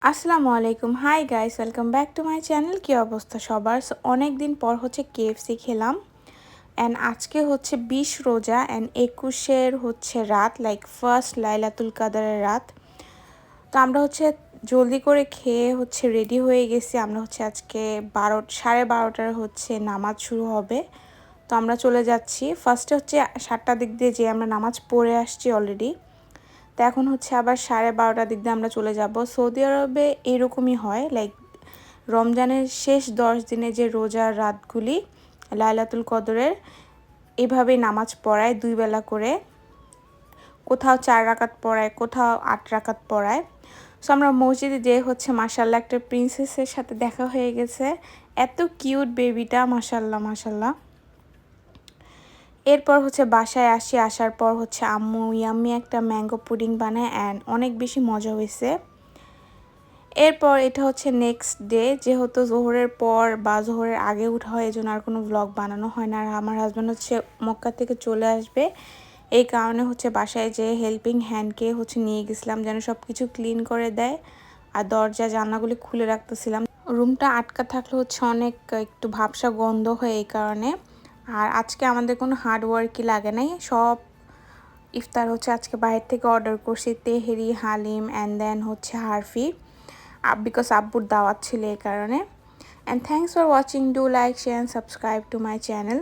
আসসালামু আলাইকুম, hi guys, welcome back to my channel. কী অবস্থা সবার? অনেক দিন পর হচ্ছে কেএফসি খেলাম। অ্যান্ড আজকে হচ্ছে 20 রোজা অ্যান্ড 21-এর হচ্ছে রাত, লাইক ফার্স্ট লাইলাতুল কাদারের রাত। তো আমরা হচ্ছে জলদি করে খেয়ে হচ্ছে রেডি হয়ে গেছি। আমরা হচ্ছে আজকে 12:30 হচ্ছে নামাজ শুরু হবে। তো আমরা চলে যাচ্ছি। ফার্স্টে হচ্ছে 7টার দিক দিয়ে যে আমরা নামাজ পড়ে আসছি অলরেডি। তো এখন হচ্ছে আবার 12:30টার দিক দিয়ে আমরা চলে যাব। সৌদি আরবে এরকমই হয়, লাইক রমজানের শেষ 10 দিনে যে রোজার রাতগুলি লাইলাতুল কদরের এভাবেই নামাজ পড়ায় 2 বেলা করে। কোথাও 4 রাকাত পড়ায়, কোথাও 8 রাকাত পড়ায়। সো আমরা মসজিদে যেয়ে হচ্ছে মাশাআল্লাহ একটা প্রিন্সেসের সাথে দেখা হয়ে গেছে। এত কিউট বেবিটা, মাশাআল্লাহ মাশাআল্লাহ। এরপর হচ্ছে বাসায় আসি। আসার পর হচ্ছে আম্মু ইয়াম্মি একটা ম্যাঙ্গো পুডিং বানায় অ্যান্ড অনেক বেশি মজা হয়েছে। এরপর এটা হচ্ছে নেক্সট ডে, যেহেতু জোহরের পর বা জোহরের আগে উঠা হয়, এই জন্য আর কোনো ভ্লগ বানানো হয় না। আর আমার হাজব্যান্ড হচ্ছে মক্কা থেকে চলে আসবে, এই কারণে হচ্ছে বাসায় যে হেল্পিং হ্যান্ডকে হচ্ছে নিয়ে গেছিলাম যেন সব কিছু ক্লিন করে দেয়। আর দরজা জানলাগুলি খুলে রাখতেছিলাম। রুমটা আটকা থাকলে হচ্ছে অনেক একটু ভাবসা গন্ধ হয়, এই কারণে। আর আজকে আমাদের কোনো হার্ডওয়ার্কই লাগে নাই। সব ইফতার হচ্ছে আজকে বাইরে থেকে অর্ডার করছি, তেহেরি, হালিম অ্যান্ড দেন হচ্ছে হারফি, বিকজ আব্বুর দাওয়াত ছিল এই কারণে। And thanks for watching, do like, share and subscribe to my channel.